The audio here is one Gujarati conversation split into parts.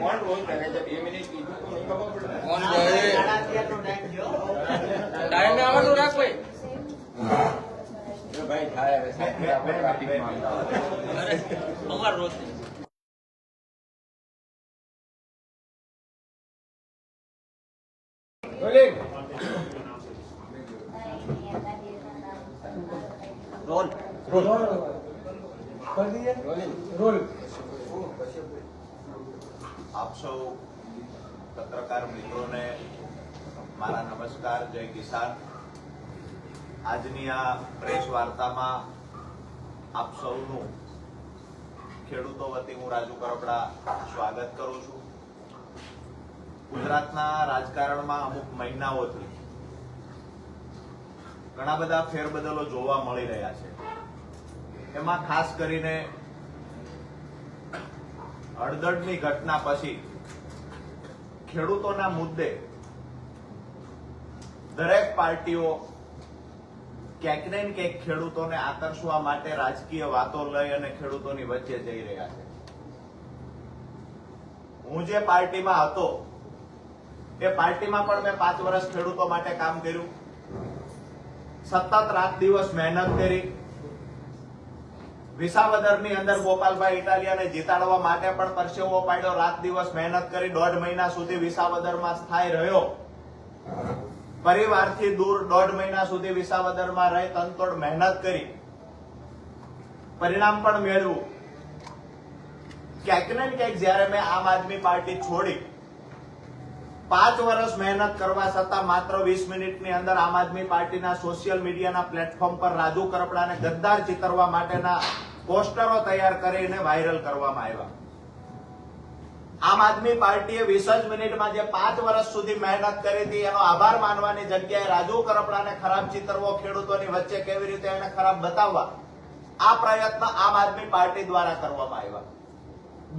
कौन रोल करे जब 2 मिनिट कीधું તો નહીં ખબર પડે કોણ જાય ટાઈમ ને આવવાનું રાખ ભાઈ જો ભાઈ થાય હવે સાથે આપણે ટ્રાફિકમાં અરે અમાર રોજ રોલિંગ રોલ રોલ कर दिए रोल આપ સૌ પત્રકાર મિત્રોને મારા નમસ્કાર. જય કિસાન. આજની આ પ્રેસ વાર્તામાં આપ સૌનું ખેડૂતો વતી હું રાજુ કરપડા સ્વાગત કરું છું. ગુજરાતના રાજકારણમાં અમુક મહિનાઓથી ઘણા બધા ફેરબદલો જોવા મળી રહ્યા છે. એમાં ખાસ કરીને હળદળની ઘટના પછી ખેડૂતોના મુદ્દે દરેક પાર્ટીઓ ક્યાંક ને ક્યાંક ખેડૂતોને આકર્ષવા માટે રાજકીય વાતો લઈ અને ખેડૂતોની વચ્ચે જઈ રહ્યા છે. હું જે પાર્ટીમાં હતો એ પાર્ટીમાં પણ મેં 5 વર્ષ ખેડૂતો માટે કામ કર્યું. સતત રાત દિવસ મહેનત કરી. વિસાવદરની અંદર ગોપાલભાઈ ઇટાલિયાને જીતાડવા માટે પણ પરસેવો પાડ્યો. રાત દિવસ મહેનત કરી. 1.5 મહિના સુધી વિસાવદરમાં સ્થાયી રહ્યો. પરિવારથી દૂર 1.5 મહિના સુધી વિસાવદરમાં રહી તનતોડ મહેનત કરી. પરિણામ પણ મેળવ્યું. ક્યાંક ને ક્યાંક જયારે મેં આમ આદમી પાર્ટી છોડી 5 વર્ષ મહેનત કરવા છતાં માત્ર 20 મિનિટની અંદર આમ આદમી પાર્ટીના સોશિયલ મીડિયાના પ્લેટફોર્મ પર રાજુ કરપડાને ગદ્દાર ચિતરવા માટેના પોસ્ટરો તૈયાર કરીને વાયરલ કરવામાં આવ્યા. આમ આદમી પાર્ટીએ 20 જ મિનિટમાં જે 5 વર્ષ સુધી મહેનત કરી હતી એનો આભાર માનવાની જગ્યાએ રાજુ કરપડાને ખરાબ ચિતરવો, ખેડૂતોની વચ્ચે કેવી રીતે એને ખરાબ બતાવવા, આ પ્રયત્ન આમ આદમી પાર્ટી દ્વારા કરવામાં આવ્યા.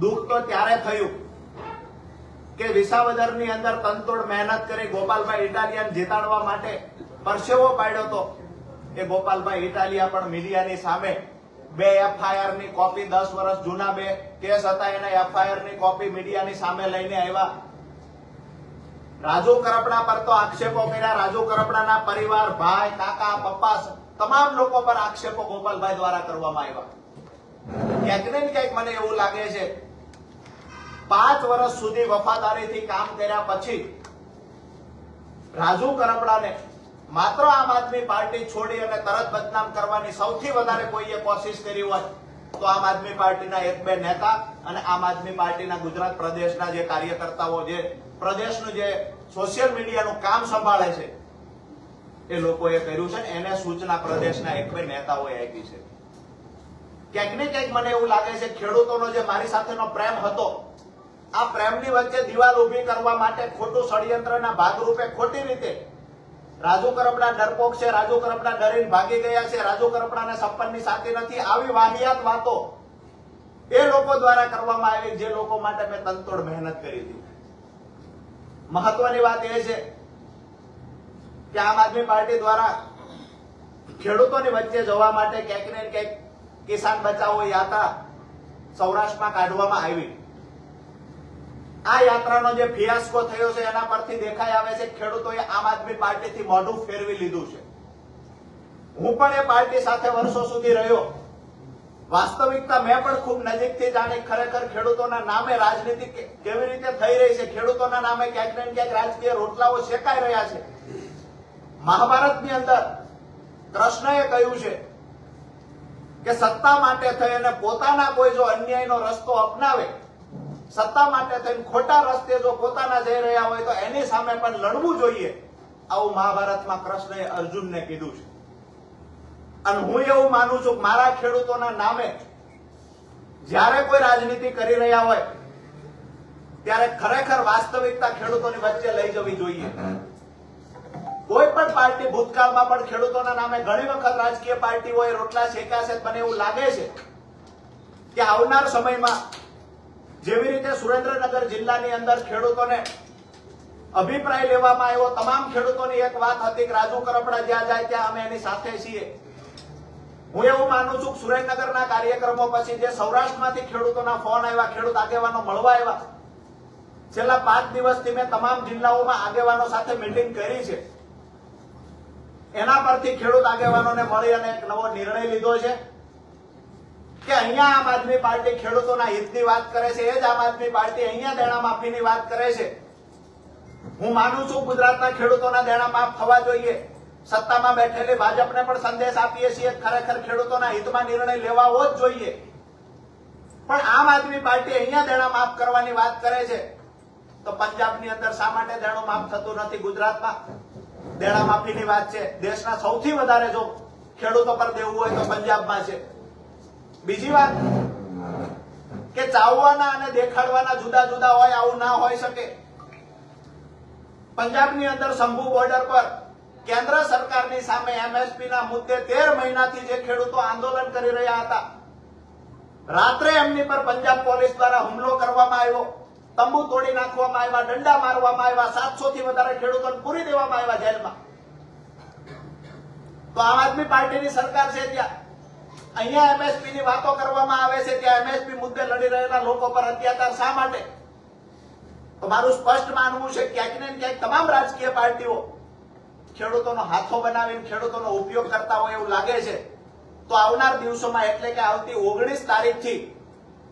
દુઃખ તો ત્યારે થયું કે વિસાવદરની અંદર તનતોડ મહેનત કરી ગોપાલભાઈ ઇટાલિયાને જીતાડવા માટે પરસેવો પાડ્યો હતો. એ ગોપાલભાઈ ઇટાલિયા પણ મીડિયાની સામે 2 FIR ની કોપી, 10 વર્ષ જૂના 2 કેસ હતા એના FIR ની કોપી મીડિયાની સામે લઈને આવ્યા. રાજુ કરપડા પર તો આક્ષેપો કર્યા. રાજુ કરપડાના પરિવાર, ભાઈ, કાકા, પપ્પા તમામ લોકો પર આક્ષેપો ગોપાલભાઈ દ્વારા કરવામાં આવ્યા. ક્યાંક ને ક્યાંક મને એવું લાગે છે 5 વર્ષ સુધી વફાદારીથી કામ કર્યા પછી રાજુ કરપડાને માત્ર આમ આદમી પાર્ટી છોડી અને તરત બદનામ કરવાની સૌથી વધારે કોઈએ કોશિશ કરી હોય તો આમ આદમી પાર્ટીના 1-2 નેતા અને આમ આદમી પાર્ટીના ગુજરાત પ્રદેશના જે કાર્યકર્તાઓ, જે પ્રદેશનું જે સોશિયલ મીડિયાનું કામ સંભાળે છે એ લોકોએ કર્યું છે. એને સૂચના પ્રદેશના 1-2 નેતાઓએ આપી છે. ક્યાંક ને ક્યાંક મને એવું લાગે છે ખેડૂતોનો જે મારી સાથેનો પ્રેમ હતો, આ પ્રેમની વચ્ચે દિવાલ ઉભી કરવા માટે ખોટું ષડયંત્રના ભાગરૂપે ખોટી રીતે રાજુ કરપડા ડરપોક છે, રાજુ કરપડા ડરીને ભાગી ગયા છે, રાજુ કરપડાને 56ની સાથી નથી, આવી વાહિયાત વાતો એ લોકો દ્વારા કરવામાં આવી જે લોકો માટે મેં તનતોડ મહેનત કરી હતી. મહત્વની વાત એ છે કે આમ આદમી પાર્ટી દ્વારા ખેડૂતોની વચ્ચે જવા માટે ક્યાંક ને ક્યાંક કિસાન બચાવો યાત્રા સૌરાષ્ટ્રમાં કાઢવામાં આવી. આ યાત્રાનો જે ફિયાસ્કો થયો છે એના પરથી દેખાઈ આવે છે ખેડૂતોએ આમ આદમી પાર્ટીથી મોઢું ફેરવી લીધું છે. હું પણ એ પાર્ટી સાથે વર્ષો સુધી રહ્યો. વાસ્તવિકતા મેં પણ ખૂબ નજીકથી જાણી ખરેખર ખેડૂતોના નામે રાજનીતિ કેવી રીતે થઈ રહી છે, ખેડૂતોના નામે ક્યાંક ને ક્યાંક રાજકીય રોટલાઓ શેકાઈ રહ્યા છે. મહાભારતની અંદર કૃષ્ણએ કહ્યું છે કે સત્તા માટે થઈ અને પોતાના કોઈ જો અન્યાયનો રસ્તો અપનાવે, સત્તા માટે થઈને ખોટા રસ્તે જો પોતાના જઈ રહ્યા હોય તો એની સામે પણ લડવું જોઈએ. આવું મહાભારતમાં કૃષ્ણએ અર્જુનને કીધું છે. અને હું એવું માનું છું કે મારા ખેડૂતોના નામે જ્યારે કોઈ રાજનીતિ કરી રહ્યા હોય ત્યારે ખરેખર વાસ્તવિકતા ખેડૂતોની વચ્ચે લઈ જવી જોઈએ. કોઈ પણ પાર્ટી ભૂતકાળમાં પણ ખેડૂતોના નામે ઘણી વખત રાજકીય પાર્ટીઓએ રોટલા શેક્યા છે. મને એવું લાગે છે કે આવનાર સમયમાં જેવી રીતે સુરેન્દ્રનગર જિલ્લાની અંદર ખેડૂતોને અભિપ્રાય લેવામાં આવ્યો, તમામ ખેડૂતોની એક વાત હતી કે રાજુ કરપડા જ્યાં જાય ત્યાં અમે એની સાથે છીએ. હું એવું માનું છું કે સુરેન્દ્રનગરના કાર્યક્રમો પછી જે સૌરાષ્ટ્રમાંથી ખેડૂતોના ફોન આવ્યા, ખેડૂત આગેવાનો મળવા આવ્યા, છેલ્લા 5 દિવસથી મેં તમામ જિલ્લાઓમાં આગેવાનો સાથે મીટિંગ કરી છે. એના પરથી ખેડૂત આગેવાનોને મળી અને એક નવો નિર્ણય લીધો છે કે અહીંયા આમ આદમી પાર્ટી ખેડૂતોના હિતની વાત કરે છે, એ જ આમ આદમી પાર્ટી અહીંયા દેણા માફીની વાત કરે છે. હું માનું છું ગુજરાતના ખેડૂતોના દેણા માફ થવા જોઈએ. સત્તામાં બેઠેલી ભાજપને પણ સંદેશ આપીએ છીએ, ખરેખર ખેડૂતોના હિતમાં નિર્ણય લેવાવો જ જોઈએ. પણ આમ આદમી પાર્ટી અહીંયા દેણા માફ કરવાની વાત કરે છે, તો પંજાબની અંદર શા માટે દેણું માફ થતું નથી? ગુજરાતમાં દેણા માફીની વાત છે. દેશના સૌથી વધારે જો ખેડૂતો પર દેવું હોય તો પંજાબમાં છે. બીજી વાત કે ચાવવાના અને દેખાડવાના જુદા જુદા હોય, આવું ના હોઈ શકે. પંજાબની અંદર શંભુ બોર્ડર પર કેન્દ્ર સરકારની સામે એમએસપી ના મુદ્દે 13 મહિનાથી જે ખેડૂતો આંદોલન કરી રહ્યા હતા, રાત્રે એમની પર પંજાબ પોલીસ દ્વારા હુમલો કરવામાં આવ્યો, તંબુ તોડી નાખવામાં આવ્યા, દંડા મારવામાં આવ્યા, 700 થી વધારે ખેડૂતોને પૂરી દેવામાં આવ્યા જેલમાં. તો આમ આદમી પાર્ટીની સરકાર છે ત્યાં અહીંયા એમએસપી ની વાતો કરવામાં આવે છે, ત્યાં એમએસપી મુદ્દે લડી રહેલા લોકો પર અત્યાચાર શા માટે? તો મારું સ્પષ્ટ માનવું છે ક્યાંક ને ક્યાંક તમામ રાજકીય પાર્ટીઓ ખેડૂતોનો હાથો બનાવીને ખેડૂતોનો ઉપયોગ કરતા હોય એવું લાગે છે. તો આવનાર દિવસોમાં એટલે કે આવતી 19 તારીખથી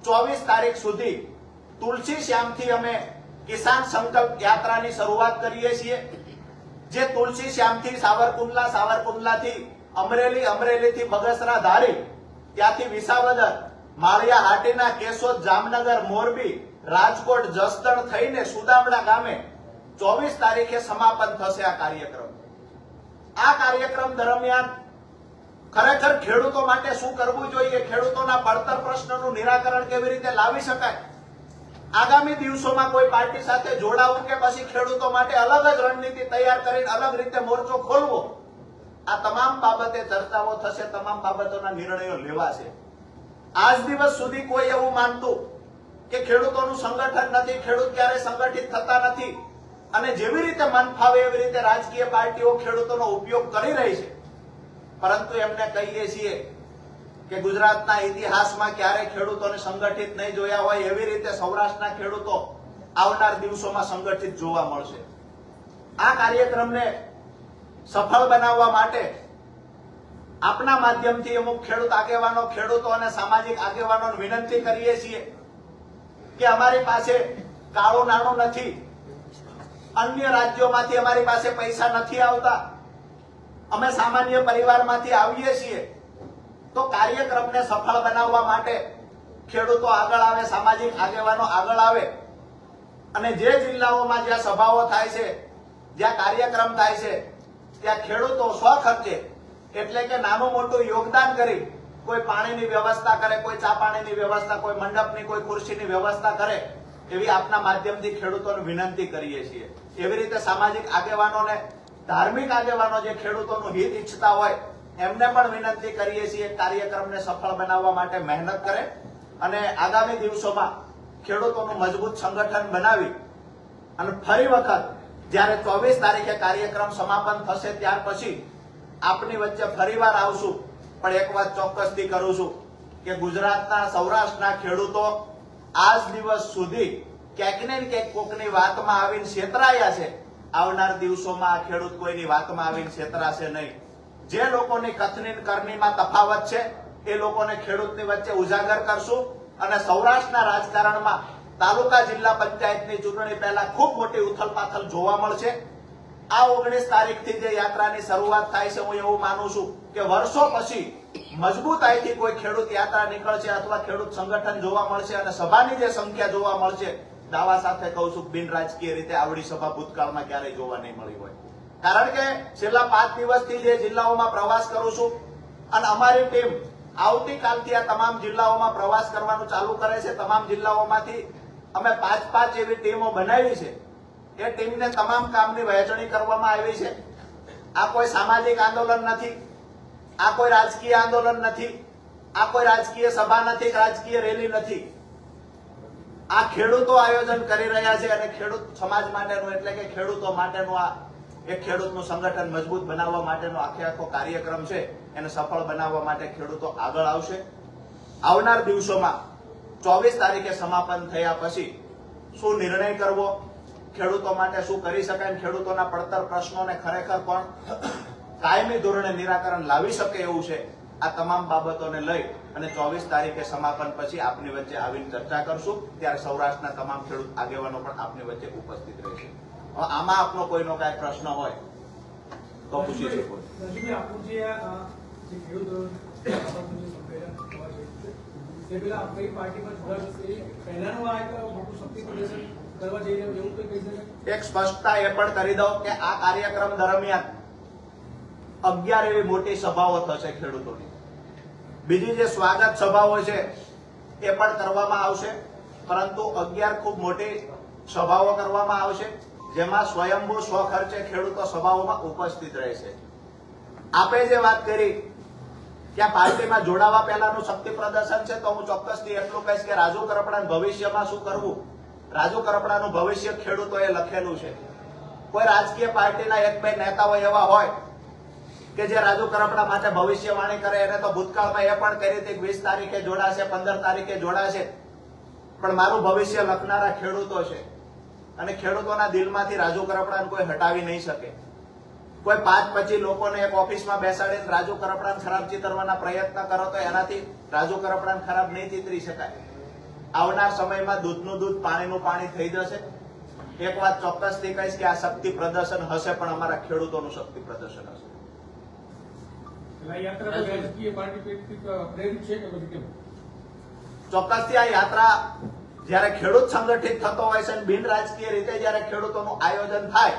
24 તારીખ સુધી તુલસી શ્યામથી અમે કિસાન સંકલ્પ યાત્રાની શરૂઆત કરીએ છીએ. જે તુલસી શ્યામથી સાવરકુંડલા, સાવરકુંડલાથી અમરેલી, અમરેલીથી બગસરા ધારી, ત્યાંથી વિસાવદર, માળિયા હાટીના, કેશોદ, જામનગર, મોરબી, રાજકોટ, જસદણ થઈને સુદામડા ગામે 24 તારીખે સમાપન થશે આ કાર્યક્રમ. આ કાર્યક્રમ દરમિયાન ખરેખર ખેડૂતો માટે શું કરવું જોઈએ, ખેડૂતોના પડતર પ્રશ્નનું નિરાકરણ કેવી રીતે લાવી શકાય, આગામી દિવસોમાં કોઈ પાર્ટી સાથે જોડાવું કે પછી ખેડૂતો માટે અલગ જ રણનીતિ તૈયાર કરીને અલગ રીતે મોરચો ખોલવો, આ તમામ બાબતે ચર્ચાઓ થશે, તમામ બાબતોના નિર્ણયો લેવાશે. આજ દિવસ સુધી કોઈ એવું માનતું કે ખેડૂતોનું સંગઠન નથી, ખેડૂત ક્યારે સંગઠિત થતા નથી અને જેવી રીતે મન ફાવે એવી રીતે રાજકીય પાર્ટીઓ ખેડૂતોનો ઉપયોગ કરી રહી છે. પરંતુ એમને કહીએ છીએ કે ગુજરાતના ઇતિહાસમાં ક્યારે ખેડૂતોને સંગઠિત નહીં જોયા હોય એવી રીતે સૌરાષ્ટ્રના ખેડૂતો આવનાર દિવસોમાં સંગઠિત જોવા મળશે. આ કાર્યક્રમને સફળ બનાવવા માટે આપના માધ્યમથી અમુક ખેડૂત આગેવાનો, ખેડૂતો અને સામાજિક આગેવાનોને વિનંતી કરીએ છીએ કે અમારી પાસે કાળું નાણું નથી, અન્ય રાજ્યોમાંથી અમારી પાસે પૈસા નથી આવતા, અમે સામાન્ય પરિવારમાંથી આવીએ છીએ. તો કાર્યક્રમને સફળ બનાવવા માટે ખેડૂતો આગળ આવે, સામાજિક આગેવાનો આગળ આવે અને જે જિલ્લાઓમાં જ્યાં સભાઓ થાય છે, જ્યાં કાર્યક્રમ થાય છે, ત્યાં ખેડૂતો સ્વખર્ચે એટલે કે નાનું મોટું યોગદાન કરી કોઈ પાણીની વ્યવસ્થા કરે, કોઈ ચા પાણીની વ્યવસ્થા, કોઈ મંડપની, કોઈ ખુરશીની વ્યવસ્થા કરે એવી આપના માધ્યમથી ખેડૂતોને વિનંતી કરીએ છીએ. એવી રીતે સામાજિક આગેવાનોને, ધાર્મિક આગેવાનો જે ખેડૂતોનું હિત ઈચ્છતા હોય એમને પણ વિનંતી કરીએ છીએ કાર્યક્રમને સફળ બનાવવા માટે મહેનત કરે અને આગામી દિવસોમાં ખેડૂતોનું મજબૂત સંગઠન બનાવી અને ફરી વખત જ્યારે 24 તારીખે કાર્યક્રમ સમાપન થશે ત્યાર પછી આપની વચ્ચે ફરીવાર આવશું. પણ એક વાત ચોક્કસથી કરું છું કે ગુજરાતના, સૌરાષ્ટ્રના ખેડૂતો આજ દિવસ સુધી ક્યાંક ને ક્યાંક કોકની વાતમાં આવીને છેતરાયા છે. આવનાર દિવસોમાં આ ખેડૂત કોઈની વાતમાં આવીને છેતરાશે નહીં. જે લોકોની કથની કરણીમાં તફાવત છે એ લોકોને ખેડૂતની વચ્ચે ઉજાગર કરશું અને સૌરાષ્ટ્રના રાજકારણમાં તાલુકા જિલ્લા પંચાયતની ચૂંટણી પહેલા ખૂબ મોટી ઉથલપાથલ જોવા મળશે. આ 19 તારીખથી જે યાત્રાની શરૂઆત થાય છે, હું એવું માનું છું કે વર્ષો પછી મજબૂતાઈથી કોઈ ખેડૂત યાત્રા નીકળશે અથવા ખેડૂત સંગઠન જોવા મળશે અને સભાની જે સંખ્યા જોવા મળશે, દાવા સાથે કહું છું બિન રાજકીય રીતે આવડી સભા ભૂતકાળમાં ક્યારેય જોવા નહીં મળી હોય. કારણ કે છેલ્લા 5 દિવસથી જે જિલ્લાઓમાં પ્રવાસ કરું છું અને અમારી ટીમ આવતીકાલથી આ તમામ જિલ્લાઓમાં પ્રવાસ કરવાનું ચાલુ કરે છે. તમામ જિલ્લાઓમાંથી અમે 5-5 એવી ટીમો બનાવી છે. એ ટીમને તમામ કામની વહેંચણી કરવામાં આવી છે. આ કોઈ સામાજિક આંદોલન નથી, આ કોઈ રાજકીય આંદોલન નથી, આ કોઈ રાજકીય સભા નથી, રાજકીય રેલી નથી. આ ખેડૂતો આયોજન કરી રહ્યા છે અને ખેડૂત સમાજ માટેનું એટલે કે ખેડૂતો માટેનું આ એક ખેડૂતનું સંગઠન મજબૂત બનાવવા માટેનો આખો કાર્યક્રમ છે. એને સફળ બનાવવા માટે ખેડૂતો આગળ આવશે. આવનાર દિવસોમાં 24 તારીખે સમાપન થયા પછી શું નિર્ણય કરવો, ખેડૂતો માટે શું કરી શકાય, ખેડૂતોના પડતર પ્રશ્નોને ખરેખર કોણ કાયમી ધોરણે નિરાકરણ લાવી શકે એવું છે, આ તમામ બાબતોને લઈ અને 24 તારીખે સમાપન પછી આપની વચ્ચે આવીને ચર્ચા કરશું. ત્યારે સૌરાષ્ટ્રના તમામ ખેડૂત આગેવાનો પણ આપની વચ્ચે ઉપસ્થિત રહેશે. હવે આમાં આપનો કોઈનો કાંઈ પ્રશ્ન હોય તો પૂછી શકો. એક સ્પષ્ટતા એ પણ કરી દઉં કે આ કાર્યક્રમ દરમિયાન 11 એવી મોટી સભાઓ થશે ખેડૂતોની. બીજી જે સ્વાગત સભાઓ છે એ પણ કરવામાં આવશે, પરંતુ 11 ખૂબ મોટી સભાઓ કરવામાં આવશે, જેમાં સ્વયંભૂ સ્વખર્ચે ખેડૂતો સભાઓમાં ઉપસ્થિત રહેશે. આપે જે વાત કરી કે આ પાર્ટીમાં જોડાવા પહેલાનું શક્તિ પ્રદર્શન છે, તો હું ચોક્કસથી એટલું કહીશ કે રાજુ કરપડાનું ભવિષ્યમાં શું કરવું, રાજુ કરપડાનું ભવિષ્ય ખેડૂતોએ લખેલું છે. કોઈ રાજકીય પાર્ટીના 1-2 નેતાઓ એવા હોય કે જે રાજુ કરપડા માટે ભવિષ્યવાણી કરે, એને તો ભૂતકાળમાં એ પણ કરી હતી 20 તારીખે જોડાશે, 15 તારીખે જોડાશે, પણ મારું ભવિષ્ય લખનારા ખેડૂતો છે અને ખેડૂતોના દિલમાંથી રાજુ કરપડાને કોઈ હટાવી નહીં શકે. કોઈ 5-25 લોકોને એક ઓફિસમાં બેસાડીને રાજુ કરપડાને ખરાબ ચિતરવાના પ્રયત્ન કરો તો એનાથી રાજુ કરપડાને ખરાબ નહીં ચિતરી શકાય. આવનાર સમયમાં દૂધનું દૂધ પાણીનું પાણી થઈ જશે. એક વાત ચોક્કસથી કહીશ કે આ શક્તિ પ્રદર્શન હશે, પણ અમારા ખેડૂતોનું શક્તિ પ્રદર્શન હશે. ચોક્કસથી આ યાત્રા જયારે ખેડૂત સંગઠિત થતો હોય છે, બિન રાજકીય રીતે જયારે ખેડૂતોનું આયોજન થાય,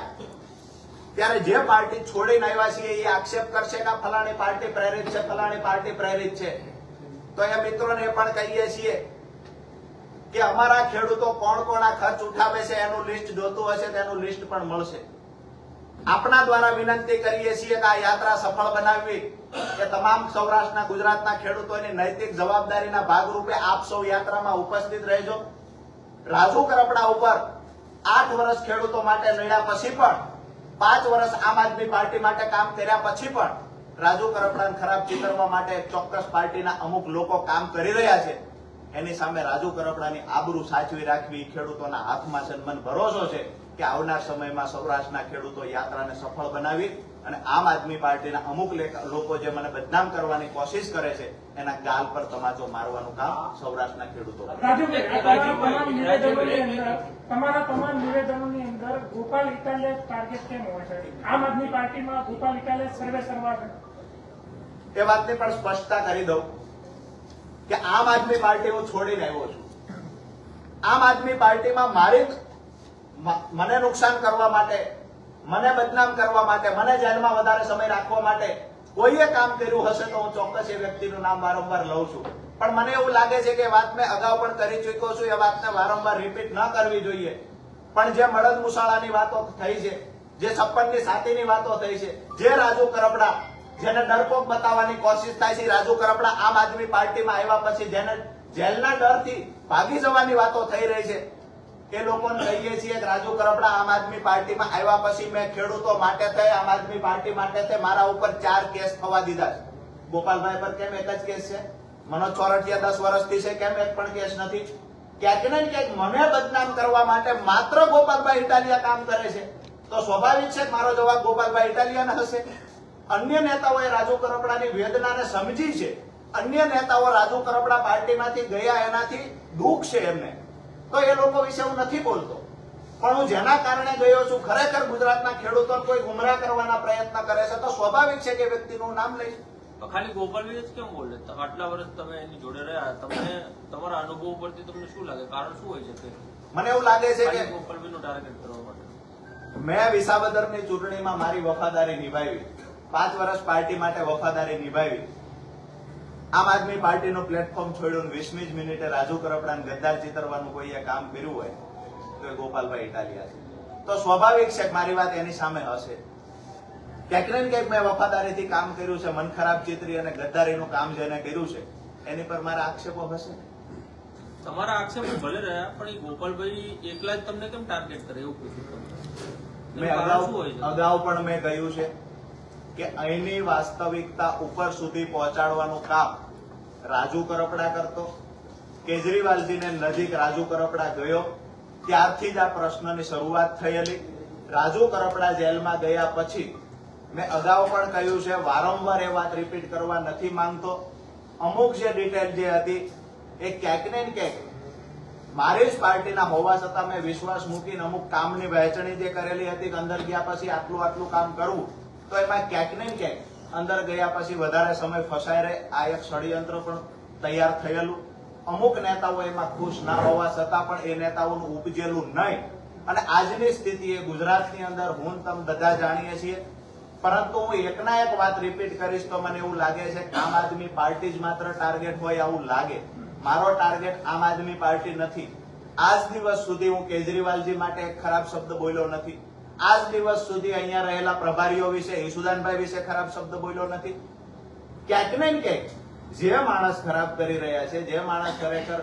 ત્યારે જે પાર્ટી છોડીને આવ્યા છે એ આક્ષેપ કરશે કે ફલાણી પાર્ટી પ્રેરિત છે, ફલાણી પાર્ટી પ્રેરિત છે, તો એ મિત્રોને એ પણ કહીએ છીએ કે અમારા ખેડૂતો કોણ કોણ આ ખર્ચ ઉઠાવે છે એનું લિસ્ટ જોતું હશે, તેનું લિસ્ટ પણ મળશે. આપના દ્વારા વિનંતી કરીએ છીએ કે આ યાત્રા સફળ બનાવવી એ તમામ સૌરાષ્ટ્રના ગુજરાતના ખેડૂતોની નૈતિક જવાબદારીના ભાગરૂપે આપ સૌ યાત્રામાં ઉપસ્થિત રહેજો. રાજુ કરપડા ઉપર 8 વર્ષ ખેડૂતો માટે લડ્યા પછી પણ, 5 વર્ષ આમ આદમી પાર્ટી માટે કામ કર્યા પછી પણ રાજુ કરપડાને ખરાબ ચિતરવા માટે ચોક્કસ પાર્ટીના અમુક લોકો કામ કરી રહ્યા છે. એની સામે રાજુ કરપડાની આબરૂ સાચવી રાખવી ખેડૂતોના હાથમાં છે. મને ભરોસો છે કે આવનાર સમયમાં સૌરાષ્ટ્રના ખેડૂતો યાત્રાને સફળ બનાવી અને આમ આદમી પાર્ટીના અમુક લોકો જે મને બદનામ કરવાની કોશિશ કરે છે એના ગાલ પર તમાચો મારવાનું કામ સૌરાષ્ટ્રના ખેડૂતો. તમારા તમામ નિવેદનોની અંદર ગોપાલ ઇટાલિયા ટાર્ગેટ કેમ હોય છે? આમ આદમી પાર્ટીમાં ગોપાલ ઇટાલિયા સર્વે સર્વા એ વાતની પણ સ્પષ્ટતા કરી દઉં કે આમ આદમી પાર્ટી હું છોડીને આવ્યો છું. આમ આદમી પાર્ટીમાં મને નુકસાન કરવા માટે, મને બદનામ કરવા માટે, મને જેલમાં વધારે સમય રાખવા માટે કોઈએ કામ કર્યું હશે તો હું ચોક્કસ એ વ્યક્તિનું નામ વારંવાર લઉં છું. પણ મને એવું લાગે છે કે વાત મેં અગાઉ પણ કરી ચૂક્યો છું, એ વાતને વારંવાર રિપીટ ન કરવી જોઈએ. પણ જે મળદ મુસાળાની વાતો થઈ છે, જે 56ની સાતીની વાતો થઈ છે, જે રાજુ કરપડા જેને ડરપોક બતાવવાની કોશિશ થાય છે, રાજુ કરપડા આમ આદમી પાર્ટીમાં આવ્યા પછી જેને જેલના ડરથી ભાગી જવાની વાતો થઈ રહી છે, એ લોકોને કહીએ છીએ કે રાજુ કરપડા આમ આદમી પાર્ટીમાં આવ્યા પછી મેં ખેડૂતો માટે થઈ, આમ આદમી પાર્ટી માટે થઈ મારા ઉપર 4 કેસ થવા દીધા છે. ગોપાલભાઈ પર કેમ એક જ કેસ છે? મનોજ ચોરઠિયા 10 વર્ષથી છે, કેમ એક પણ કેસ નથી? ક્યાંક ને ક્યાંક મને બદનામ કરવા માટે માત્ર ગોપાલભાઈ ઇટાલિયા કામ કરે છે, તો સ્વાભાવિક છે મારો જવાબ ગોપાલભાઈ ઇટાલિયાને હશે. અન્ય નેતાઓએ રાજુ કરપડાની વેદનાને સમજી છે. અન્ય નેતાઓ રાજુ કરપડા પાર્ટીમાંથી ગયા એનાથી દુઃખ છે એમને, તો એ લોકો વિશે હું નથી બોલતો. પણ હું જેના કારણે ગયો છું, ખરેખર ગુજરાતના ખેડૂતોને કોઈ ગુમરાહ કરવાના પ્રયત્ન કરે છે તો સ્વાભાવિક છે કે વ્યક્તિનું નામ લઈશ. ખાલી ગોપાલભાઈ જ કેમ બોલે? આટલા વર્ષ તમે એની જોડે રહ્યા, તમને તમારા અનુભવ પરથી તમને શું લાગે, કારણ શું હોય છે? મને એવું લાગે છે કે ગોપાલભાઈનું ટાર્ગેટ કરવા માટે મેં વિસાવદરની ચૂંટણીમાં મારી વફાદારી નિભાવી, 5 વર્ષ પાર્ટી માટે વફાદારી નિભાવી. આમ આદમી પાર્ટીનું પ્લેટફોર્મ છોડ્યું, 20મી જ મિનિટે રાજુ કરપડાને ગદ્દાર ચિતરવાનું કોઈએ કામ કર્યું હોય તો એ ગોપાલભાઈ ઇટાલિયા છે. તો સ્વાભાવિક છે કે મારી વાત એની સામે હશે. ક્યાંક ને ક્યાંક મેં વફાદારીથી કામ કર્યું છે, મન ખરાબ ચિતરી અને ગદ્દારીનું કામ જેને કર્યું છે એની પર મારા આક્ષેપો હશે. તમારા આક્ષેપો ભલે રહ્યા, પણ એ ગોપાલભાઈ એકલા જ તમને કેમ ટાર્ગેટ કરે એવું પૂછ્યું? મેં અગાઉ પણ મેં કહ્યું છે કે અહીંની વાસ્તવિકતા ઉપર સુધી પહોંચાડવાનું કામ રાજુ કરપડા કરતો. કેજરીવાલજીને નજીક રાજુ કરપડા ગયો ત્યારથી જ આ પ્રશ્નની શરૂઆત થયેલી. રાજુ કરપડા જેલમાં ગયા પછી મેં અગાઉ પણ કહ્યું છે, વારંવાર એ વાત રિપીટ કરવા નથી માંગતો. અમુક જે ડિટેલ જે હતી એ ક્યાંક ને ક્યાંક મારી જ પાર્ટીના હોવા છતાં મેં વિશ્વાસ મૂકીને અમુક કામની વહેંચણી જે કરેલી હતી કે અંદર ગયા પછી આટલું કામ કરવું, તો એમાં ક્યાંક ને ક્યાંક અંદર ગયા પછી વધારે સમય ફસાય રહે આ એક ષડયંત્ર પણ તૈયાર થયેલું. અમુક નેતાઓ એમાં ખુશ ના હોવા છતાં પણ એ નેતાઓનું ઉપજેલું નહીં. અને આજની સ્થિતિ એ ગુજરાતની અંદર હું તમે બધા જાણીએ છીએ. પરંતુ હું એકના એક વાત રિપીટ કરીશ તો મને એવું લાગે છે કે આમ આદમી પાર્ટી જ માત્ર ટાર્ગેટ હોય આવું લાગે. મારો ટાર્ગેટ આમ આદમી પાર્ટી નથી. આજ દિવસ સુધી હું કેજરીવાલજી માટે એક ખરાબ શબ્દ બોલ્યો નથી. આજ દિવસ સુધી અહીંયા રહેલા પ્રભારીઓ વિશે, ઈશુદાનભાઈ વિશે ખરાબ શબ્દ બોલ્યો નથી. ક્યાંક ને ક્યાંક જે માણસ ખરાબ કરી રહ્યા છે, જે માણસ ખરેખર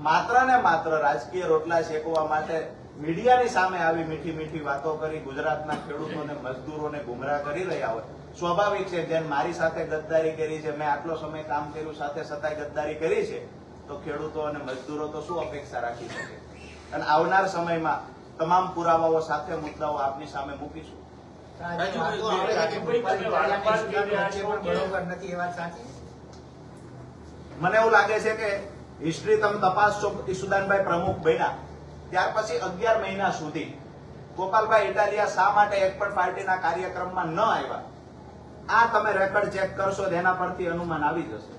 માત્ર ને માત્ર રાજકીય રોટલા શેકવા માટે મીડિયાની સામે આવી મીઠી મીઠી વાતો કરી ગુજરાતના ખેડૂતોને મજદૂરોને ગુમરાહ કરી રહ્યા હોય, સ્વાભાવિક છે. જેમ મારી સાથે ગદ્દારી કરી છે, મેં આટલો સમય કામ કર્યું, સાથે છતાંય ગદ્દારી કરી છે, તો ખેડૂતો અને મજદૂરો તો શું અપેક્ષા રાખી શકે. અને આવનાર સમયમાં તમામ પુરાવાઓ સાથે મુદ્દાઓ આપની સામે મૂકીશું. મને એવું લાગે છે કે હિસ્ટ્રી તમે તપાસશો, ઈશુદાનભાઈ પ્રમુખ બન્યા ત્યાર પછી 11 મહિના સુધી ગોપાલભાઈ ઇટાલિયા શા માટે એક પણ પાર્ટીના કાર્યક્રમમાં ન આવ્યા, આ તમે રેકોર્ડ ચેક કરશો એના પરથી અનુમાન આવી જશે.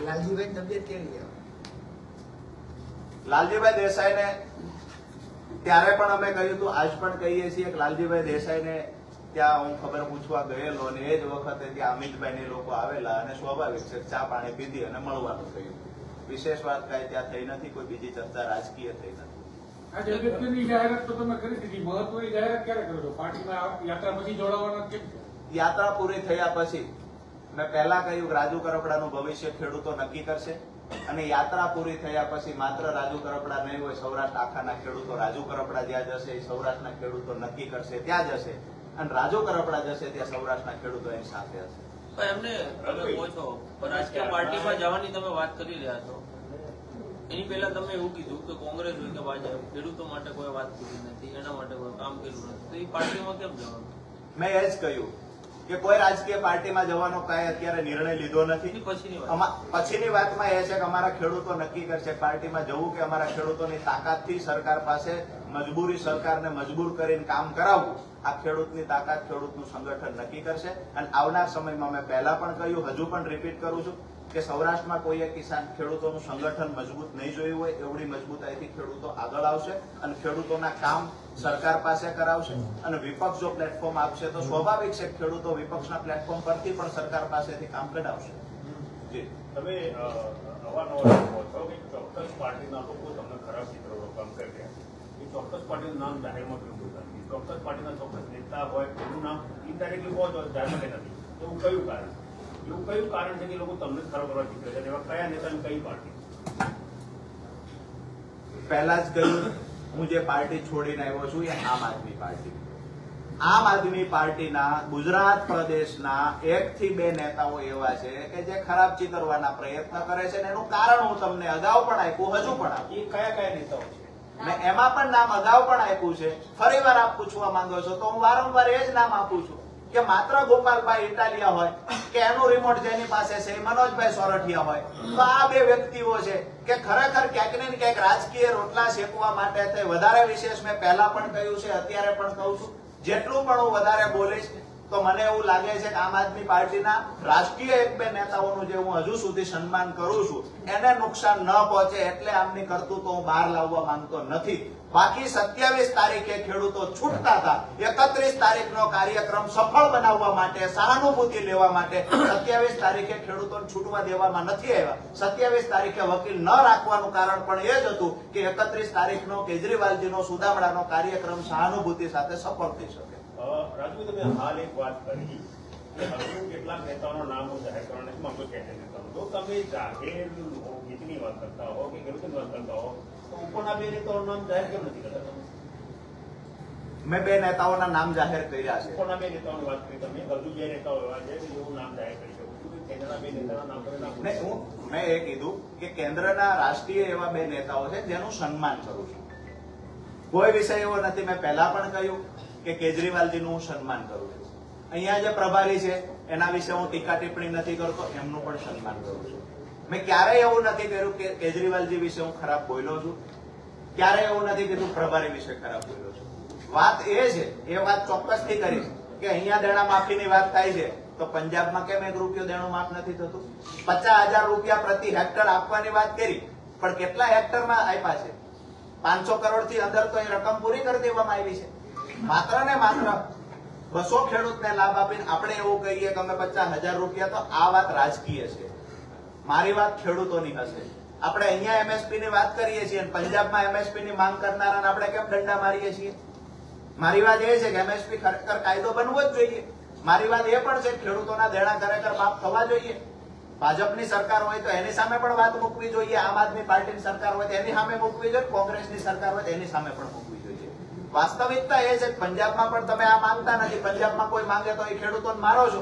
લાલજીભાઈ તબિયત કેવી? લાલજીભાઈ દેસાઈને ત્યારે પણ અમે કહ્યું હતું, આજ પણ કહીએ છીએ કે લાલજીભાઈ દેસાઈને ત્યાં હું ખબર પૂછવા ગયેલો અને એ જ વખતે ત્યાં અમિતભાઈ ને લોકો આવેલા અને સ્વાભાવિક છે ચા પાણી પીધી અને મળવાનું થયું. વિશેષ વાત કઈ ત્યાં થઈ નથી, કોઈ બીજી ચર્ચા રાજકીય થઈ નથી. આજે અગત્યની જાહેરાત તો તમે કરી દીધી, મહત્વની જાહેરાત ક્યારે કરો છો? પાર્ટીમાં યાત્રા પછી જોડાવાના કેમ છે? યાત્રા પૂરી થયા પછી મેં પહેલા કહ્યું કે રાજુ કરપડાનું ભવિષ્ય ખેડૂતો નક્કી કરશે અને યાત્રા પૂરી થયા પછી માત્ર રાજુ કરપડા નહીં હોય, સૌરાષ્ટ્ર આખાના ખેડૂતો રાજુ કરપડા જ્યાં જશે એ સૌરાષ્ટ્રના ખેડૂતો નક્કી કરશે ત્યાં જશે અને રાજુ કરપડા જશે ત્યાં સૌરાષ્ટ્રના ખેડૂતો એની સાથે હશે. એમને તમે કહો છો રાજકીય પાર્ટીમાં જવાની તમે વાત કરી રહ્યા છો, એની પહેલા તમે એવું કીધું કે કોંગ્રેસ હોય કે ભાજપ ખેડૂતો માટે કોઈ વાત કરી નથી, એના માટે કોઈ કામ કર્યું નથી, તો એ પાર્ટીમાં કેમ જવાનું? મેં એ જ કહ્યું કે કોઈ રાજકીય પાર્ટીમાં જવાનો કઈ અત્યારે નિર્ણય લીધો નથી. પછીની વાતમાં એ છે કે અમારા ખેડૂતો નક્કી કરશે પાર્ટીમાં જવું કે અમારા ખેડૂતોની તાકાતથી સરકાર પાસે મજબૂરી સરકારને મજબૂર કરીને કામ કરાવવું. આ ખેડૂતની તાકાત ખેડૂતનું સંગઠન નક્કી કરશે. અને આવનાર સમયમાં મેં પહેલા પણ કહ્યું, હજુ પણ રિપીટ કરું છું કે સૌરાષ્ટ્રમાં કોઈએ કિસાન ખેડૂતોનું સંગઠન મજબૂત નહીં જોયું હોય એવડી મજબૂતાઈથી ખેડૂતો આગળ આવશે અને ખેડૂતોના કામ સરકાર પાસે કરાવશે. અને વિપક્ષ જો પ્લેટફોર્મ આપશે તો સ્વાભાવિક છે ખેડૂતો વિપક્ષના પ્લેટફોર્મ પરથી પણ સરકાર પાસેથી કામ કઢાવશે. જી, તમે અવારનવાર કહો છો કે ચોક્કસ પાર્ટીના લોકો તમને ખરાબ ચિત્રો કામ કરી રહ્યા છે. એ ચોક્કસ પાર્ટીનું નામ જાહેરમાં કેમ બોલતા નથી? ચોક્કસ પાર્ટીના ચોક્કસ નેતા હોય એનું નામ ઇનડાયરેક્ટલી કહો તો જાહેરમાં નથી. એવું કયું કારણ? એવું કયું કારણ છે કે લોકો તમને ખરાબ કરવા ચિત્ર છે? એવા કયા નેતાની કઈ પાર્ટી? પહેલા જ કહ્યું, હું જે પાર્ટી છોડીને આવ્યો છું એ આમ આદમી પાર્ટી. આમ આદમી પાર્ટીના ગુજરાત પ્રદેશના 1 થી 2 નેતાઓ એવા છે કે જે ખરાબ ચિતરવાના પ્રયત્ન કરે છે. એનું કારણ હું તમને અગાઉ પણ આપ્યું, હજુ પણ આપ્યું. એ કયા કયા નેતાઓ છે? મેં એમાં પણ નામ અગાઉ પણ આપ્યું છે. ફરી વાર આપ પૂછવા માંગો છો તો હું વારંવાર એ જ નામ આપું છું કે માત્ર ગોપાલભાઈ ઇટાલિયા હોય કે એનું રિમોટ જેની પાસે છે એ મનોજભાઈ સોરઠિયા હોય, તો આ 2 વ્યક્તિઓ છે કે ખરેખર ક્યાંક ને ક્યાંક રાજકીય રોટલા શેકવા માટે તે વધારે વિશેષ મેં પહેલા પણ કહ્યું છે, અત્યારે પણ કહું છું. જેટલું પણ હું વધારે બોલીશ તો મને એવું લાગે છે કે આમ આદમી પાર્ટીના રાજકીય 1-2 નેતાઓનું જે હું હજુ સુધી સન્માન કરું છું એને નુકસાન ન પહોંચે એટલે આમની કરતૂતો હું બહાર લાવવા માંગતો નથી. બાકી 27 તારીખે ખેડૂતો છૂટતા હતા. 31 તારીખનો કાર્યક્રમ સફળ બનાવવા માટે, સહાનુભૂતિ લેવા માટે 27 તારીખે ખેડૂતોને છૂટવા દેવામાં નથી આવ્યા. 27 તારીખે વકીલ ન રાખવાનું કારણ પણ એ જ હતું કે 31 તારીખનો કેજરીવાલજીનો સુદામડાનો કાર્યક્રમ સહાનુભૂતિ સાથે સફળ થઈ શકે. રાજુ, તમે હાલ એક વાત કરી કે હજુ કેટલાક નેતાઓના નામ હું જાહેર કરવા નથી માંગતો. કેન્ડિડેટ તો તમે જાહેર હિતની વાત કરતા હો કે ખેડૂતની વાત કરતા હો તો ઉપરના 2 નેતાઓનું નામ જાહેર કેમ નથી કરતા? મેં બે નેતાઓના નામ જાહેર કર્યા છે. કોના બે નેતાઓની વાત કરી તમે? હજુ બે નેતાઓ એવા છે કે જેવું નામ જાહેર કરી શકું છું કે કેન્દ્રના બે નેતાના નામ તમે નાખો. મેં એ કીધું કે કેન્દ્રના રાષ્ટ્રીય એવા બે નેતાઓ છે જેનું સન્માન કરું છું. કોઈ વિષય એવો નથી. મેં પહેલા પણ કહ્યું કે કેજરીવાલજીનું હું સન્માન કરું છું. અહીંયા જે પ્રભારી છે એના વિશે હું ટીકા ટિપ્પણી નથી કરતો, એમનું પણ સન્માન કરું છું. મેં ક્યારેય એવું નથી કર્યું કે કેજરીવાલજી વિશે હું ખરાબ બોલ્યો છું. ક્યારેય એવું નથી કીધું પ્રભારી વિશે ખરાબ બોલ્યો છું. વાત એ છે, એ વાત ચોક્કસથી કરીશ કે અહીંયા દેણા માફીની વાત થાય છે તો પંજાબમાં કેમ 1 રૂપિયો દેણું માફ નથી થતું? 50,000 રૂપિયા પ્રતિ હેક્ટર આપવાની વાત કરી, પણ કેટલા હેક્ટરમાં આપ્યા છે? 500 કરોડથી અંદર તો એ રકમ પૂરી કરી દેવામાં આવી છે. માત્ર ને માત્ર 200 ખેડૂતને લાભ આપીને આપણે એવું કહીએ કે અમે 50,000 રૂપિયા, તો આ વાત રાજકીય છે. મારી વાત ખેડૂતોની હશે. આપણે અહીંયા એમએસપી ની વાત કરીએ છીએ અને પંજાબમાં એમએસપી ની માંગ કરનારાને આપણે કેમ દંડા મારીએ છીએ? મારી વાત એ છે કે એમએસપી ખરેખર કાયદો બનવો જ જોઈએ. મારી વાત એ પણ છે કે ખેડૂતોના દેણા ખરેખર માફ થવા જોઈએ. ભાજપની સરકાર હોય તો એની સામે પણ વાત મૂકવી જોઈએ, આમ આદમી પાર્ટીની સરકાર હોય તો એની સામે મૂકવી જોઈએ, કોંગ્રેસની સરકાર હોય તો એની સામે પણ મૂકવી જોઈએ. વાસ્તવિકતા એ છે કે પંજાબમાં પણ તમે આ માંગતા નથી. પંજાબમાં કોઈ માંગે તો એ ખેડૂતોને મારો છો.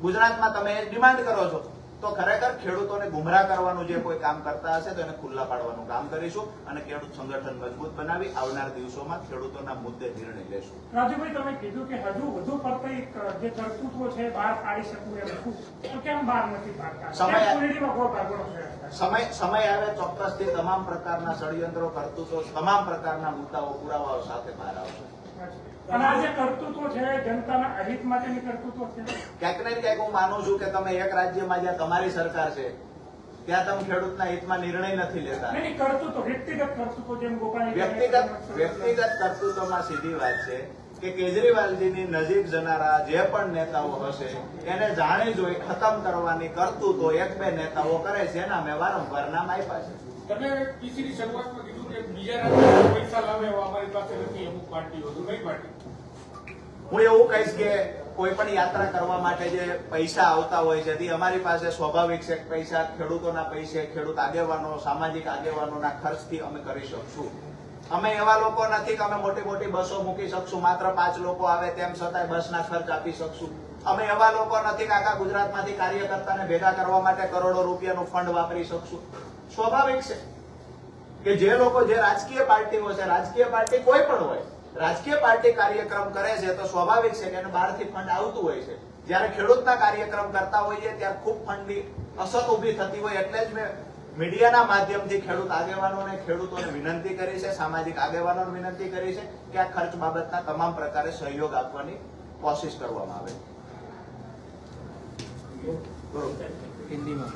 ગુજરાતમાં તમે એ ડિમાન્ડ કરો છો. તો ખરેખર ખેડૂતોને ગુમરાહ કરવાનું જે કોઈ કામ કરતા હશે તો એને ખુલ્લા પાડવાનું કામ કરીશું અને ખેડૂત સંગઠન મજબૂત બનાવી આવનાર દિવસોમાં ખેડૂતોના મુદ્દે નિર્ણય લેશું. રાજુભાઈ, તમે કીધું કે હજુ વધુ પડતી જે કરતૂતો છે બહાર પાડી શકું એમ છું, તો કેમ બહાર નથી પાડતા? કોમેડીમાં ગોળ ભાગવાનો પ્રયાસ થાય. સમય આવે ચોક્કસથી તમામ પ્રકારના ષડયંત્રો, કરતૂતો, તમામ પ્રકારના મુદ્દાઓ, પુરાવાઓ સાથે બહાર આવશે. અને આ જે કરતૂતો છે જનતાના અહિત માટેની કરતૂતો છે. ક્યાંક ને ક્યાંક હું માનું છું કે તમે એક રાજ્યમાં જ્યાં તમારી સરકાર છે ત્યાં તમે ખેડૂતના હિતમાં નિર્ણય નથી લેતા. નહીં, કરતૂતો, વ્યક્તિગત કરતૂતો, જેમ ગોપાલ વ્યક્તિગત કરતૂતોમાં સીધી વાત છે કે કેજરીવાલજીની નજીક જનારા જે પણ નેતાઓ હશે એને જાણી જોઈ ખતમ કરવાની કરતૂતો 1-2 નેતાઓ કરે છે. એના મેં વારંવાર નામ આપ્યા છે. તમે પીસીની શરૂઆતમાં કીધું કે બીજા રાજ્યોમાં પૈસા લાવે એવા અમારી પાસે નથી અમુક પાર્ટીઓ, તો કઈ પાર્ટી? હું એવું કહીશ કે કોઈ પણ યાત્રા કરવા માટે જે પૈસા આવતા હોય છે તે અમારી પાસે સ્વાભાવિક છે. પૈસા ખેડૂતોના પૈસે, ખેડૂત આગેવાનો, સામાજિક આગેવાનોના ખર્ચથી અમે કરી શકશું. અમે એવા લોકો નથી કે અમે મોટી મોટી બસો મૂકી શકશું, માત્ર 5 લોકો આવે તેમ છતાંય બસના ખર્ચ આપી શકશું. અમે એવા લોકો નથી કે આખા ગુજરાતમાંથી કાર્યકર્તાને ભેગા કરવા માટે કરોડો રૂપિયાનું ફંડ વાપરી શકશું. સ્વાભાવિક છે કે જે લોકો, જે રાજકીય પાર્ટીઓ છે, રાજકીય પાર્ટી કોઈ પણ હોય, રાજકીય પાર્ટી કાર્યક્રમ કરે છે તો સ્વાભાવિક છે કે એને બહારથી ફંડ આવતું હોય છે. જયારે ખેડૂતના કાર્યક્રમ કરતા હોઈએ ત્યારે ખૂબ ફંડની અસર ઉભી થતી હોય, એટલે જ મેં મીડિયાના માધ્યમથી ખેડૂત આગેવાનોને, ખેડૂતોને વિનંતી કરી છે, સામાજિક આગેવાનોને વિનંતી કરી છે કે આ ખર્ચ બાબતના તમામ પ્રકારે સહયોગ આપવાની કોશિશ કરવામાં આવે. હિન્દીમાં